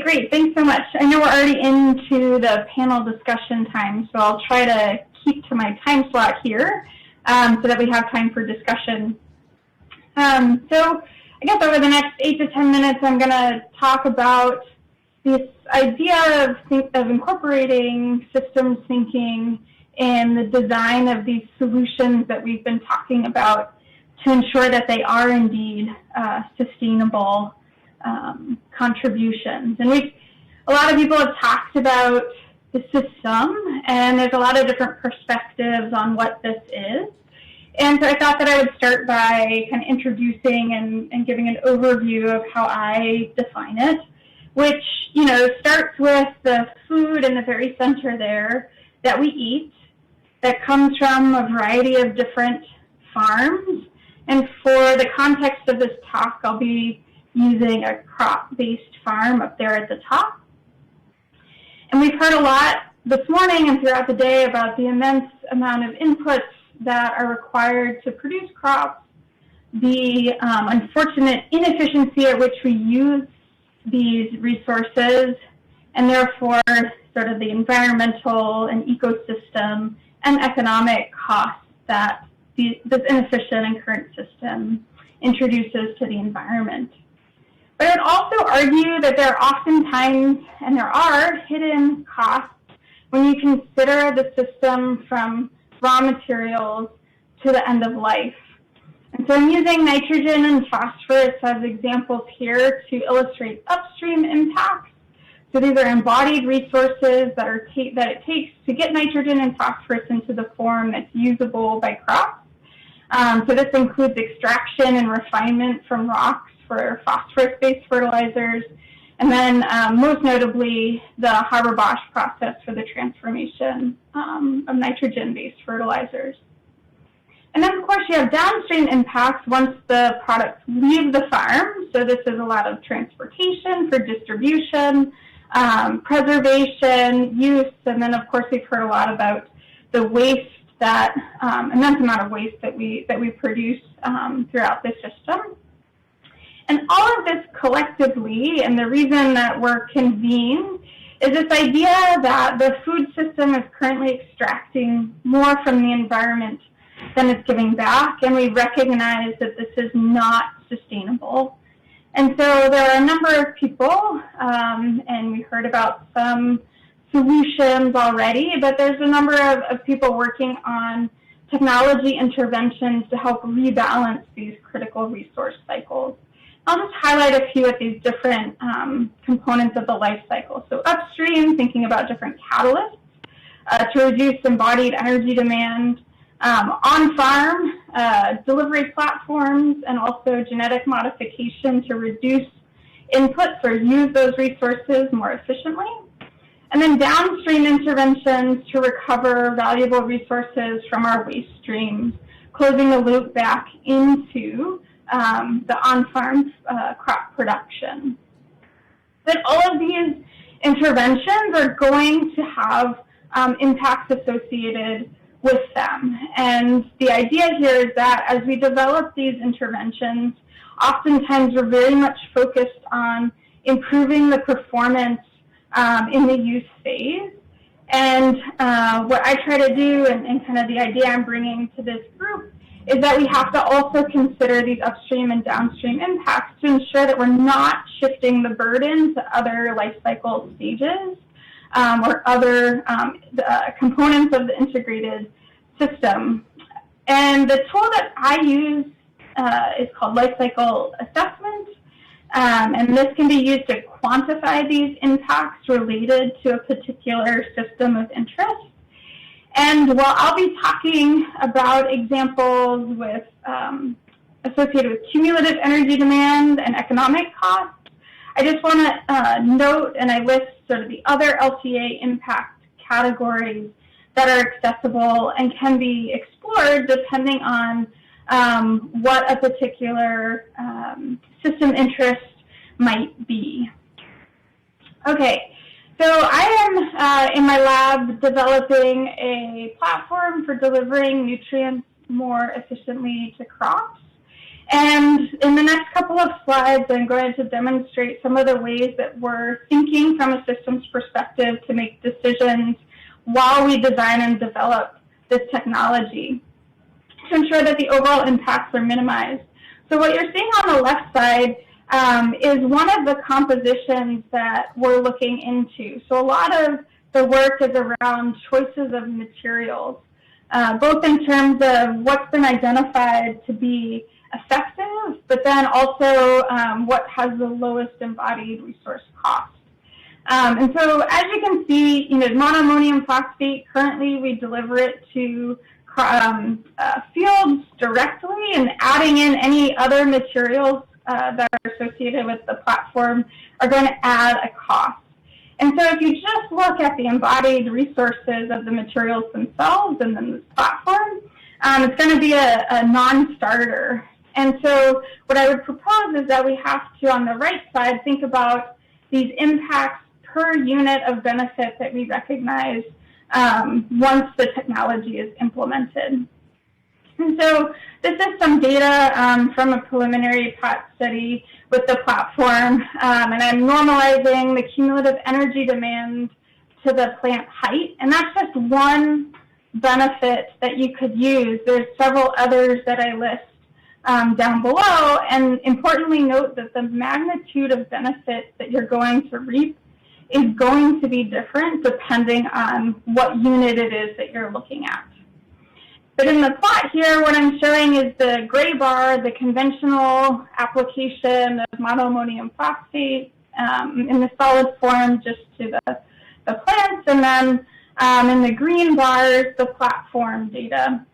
Great, thanks so much. I know we're already into the panel discussion time, so I'll try to keep to my time slot here so that we have time for discussion. So I guess over the next 8 to 10 minutes, I'm going to talk about this idea of incorporating systems thinking in the design of these solutions that we've been talking about to ensure that they are indeed sustainable contributions. And a lot of people have talked about the system, and there's a lot of different perspectives on what this is. And so I thought that I would start by kind of introducing and giving an overview of how I define it, which, starts with the food in the very center there that we eat, that comes from a variety of different farms. And for the context of this talk, I'll be using a crop-based farm up there at the top. And we've heard a lot this morning and throughout the day about the immense amount of inputs that are required to produce crops, the unfortunate inefficiency at which we use these resources, and therefore sort of the environmental and ecosystem and economic costs that this inefficient and current system introduces to the environment. But I would also argue that there are oftentimes, and there are, hidden costs when you consider the system from raw materials to the end of life. And so I'm using nitrogen and phosphorus as examples here to illustrate upstream impacts. So these are embodied resources that it takes to get nitrogen and phosphorus into the form that's usable by crops. So this includes extraction and refinement from rocks for phosphorus-based fertilizers, and then most notably the Haber-Bosch process for the transformation of nitrogen-based fertilizers. And then, of course, you have downstream impacts once the products leave the farm. So this is a lot of transportation for distribution, preservation, use, and then, of course, we've heard a lot about the waste immense amount of waste that we produce throughout the system. And all of this collectively, and the reason that we're convened, is this idea that the food system is currently extracting more from the environment than it's giving back, and we recognize that this is not sustainable. And so there are a number of people, and we heard about some solutions already, but there's a number of people working on technology interventions to help rebalance these critical resource cycles. I'll just highlight a few of these different components of the life cycle. So upstream, thinking about different catalysts to reduce embodied energy demand. On-farm, delivery platforms, and also genetic modification to reduce inputs or use those resources more efficiently. And then downstream interventions to recover valuable resources from our waste streams, closing the loop back into the on-farm crop production. But all of these interventions are going to have impacts associated with them. And the idea here is that as we develop these interventions, oftentimes we're very much focused on improving the performance in the use phase. And what I try to do, and kind of the idea I'm bringing to this group, is that we have to also consider these upstream and downstream impacts to ensure that we're not shifting the burden to other life cycle stages or other components of the integrated system. And the tool that I use is called life cycle assessment. And this can be used to quantify these impacts related to a particular system of interest. And while I'll be talking about examples with associated with cumulative energy demand and economic costs, I just want to note, and I list sort of the other LCA impact categories that are accessible and can be explored depending on what a particular system interest might be. Okay. So I am in my lab developing a platform for delivering nutrients more efficiently to crops. And in the next couple of slides, I'm going to demonstrate some of the ways that we're thinking from a systems perspective to make decisions while we design and develop this technology to ensure that the overall impacts are minimized. So what you're seeing on the left side is one of the compositions that we're looking into. So a lot of the work is around choices of materials, both in terms of what's been identified to be effective, but then also what has the lowest embodied resource cost. And so as you can see, monoammonium phosphate, currently we deliver it to fields directly, and adding in any other materials that are associated with the platform are going to add a cost. And so if you just look at the embodied resources of the materials themselves and then this platform, it's going to be a non-starter. And so what I would propose is that we have to, on the right side, think about these impacts per unit of benefit that we recognize once the technology is implemented. And so this is some data from a preliminary POT study with the platform, and I'm normalizing the cumulative energy demand to the plant height, and that's just one benefit that you could use. There's several others that I list down below, and importantly note that the magnitude of benefits that you're going to reap is going to be different depending on what unit it is that you're looking at. But in the plot here, what I'm showing is the gray bar, the conventional application of monoammonium phosphate in the solid form just to the plants, and then in the green bars, the platform data.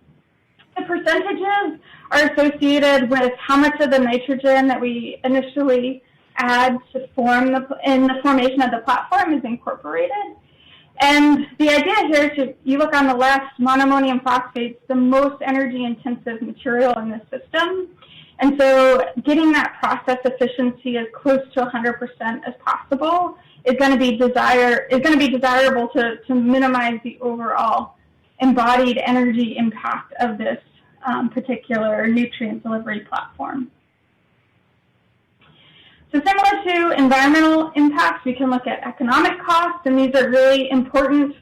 The percentages are associated with how much of the nitrogen that we initially add to form in the formation of the platform is incorporated. And the idea here is, you look on the left, monoammonium phosphate is the most energy-intensive material in the system. And so getting that process efficiency as close to 100% as possible is going to be desirable to minimize the overall embodied energy impact of this particular nutrient delivery platform. So similar to environmental impacts, we can look at economic costs, and these are really important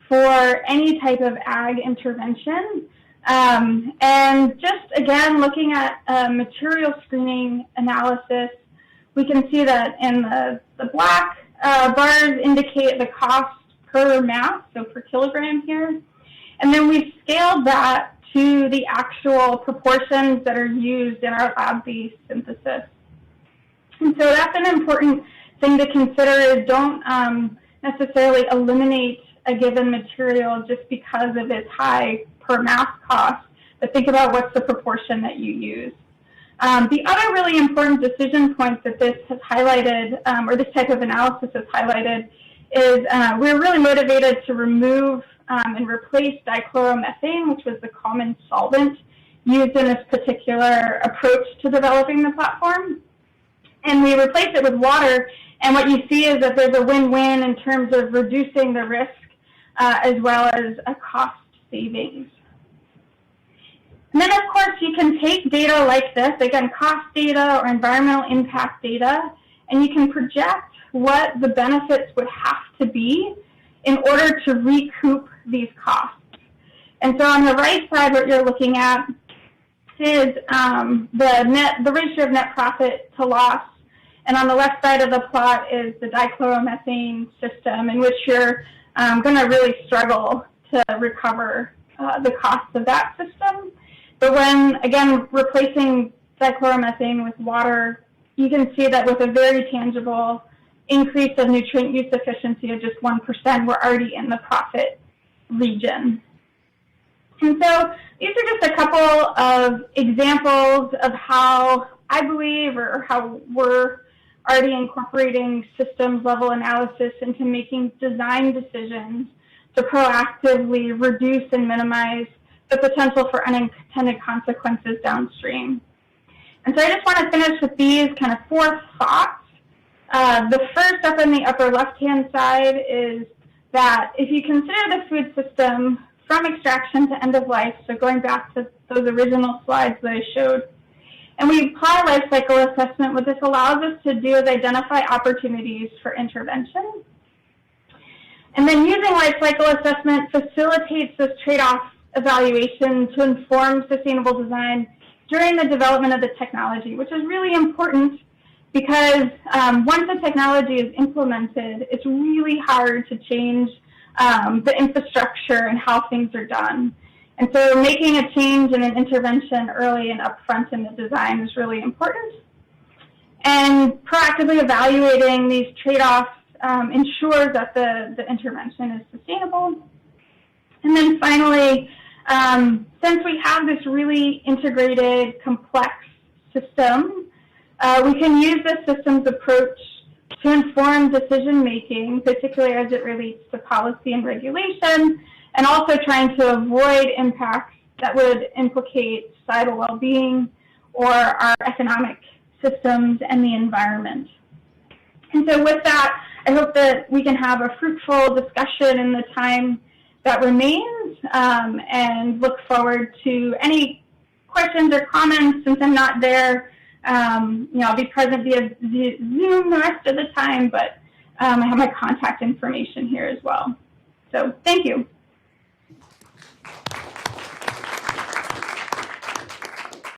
for any type of ag intervention. And just again, looking at material screening analysis, we can see that in the black bars indicate the cost per mass, so per kilogram here. And then we've scaled that to the actual proportions that are used in our lab-based synthesis. And so that's an important thing to consider, is don't necessarily eliminate a given material just because of its high per mass cost, but think about what's the proportion that you use. The other really important decision point that this has highlighted, or this type of analysis has highlighted, is we're really motivated to remove and replace dichloromethane, which was the common solvent used in this particular approach to developing the platform. And we replace it with water, and what you see is that there's a win-win in terms of reducing the risk as well as a cost savings. And then, of course, you can take data like this, again, cost data or environmental impact data, and you can project what the benefits would have to be in order to recoup these costs. And so on the right side, what you're looking at is the ratio of net profit to loss, and on the left side of the plot is the dichloromethane system, in which you're going to really struggle to recover the costs of that system. But when, again, replacing dichloromethane with water, you can see that with a very tangible increase of nutrient use efficiency of just 1%, we're already in the profit region. And so these are just a couple of examples of how I believe, or how we're already incorporating systems level analysis into making design decisions to proactively reduce and minimize the potential for unintended consequences downstream. And so I just want to finish with these kind of 4 thoughts. The first, up in the upper left-hand side, is that if you consider the food system from extraction to end of life, so going back to those original slides that I showed, And we apply life cycle assessment. What this allows us to do is identify opportunities for intervention. And then using life cycle assessment facilitates this trade-off evaluation to inform sustainable design during the development of the technology, which is really important because once the technology is implemented, it's really hard to change the infrastructure and how things are done. And so making a change and an intervention early and upfront in the design is really important. And proactively evaluating these trade-offs ensures that the intervention is sustainable. And then finally, since we have this really integrated, complex system, we can use this systems approach to inform decision-making, particularly as it relates to policy and regulation, and also trying to avoid impacts that would implicate societal well-being or our economic systems and the environment. And so with that, I hope that we can have a fruitful discussion in the time that remains, and look forward to any questions or comments. Since I'm not there, I'll be present via Zoom the rest of the time, but I have my contact information here as well. So thank you.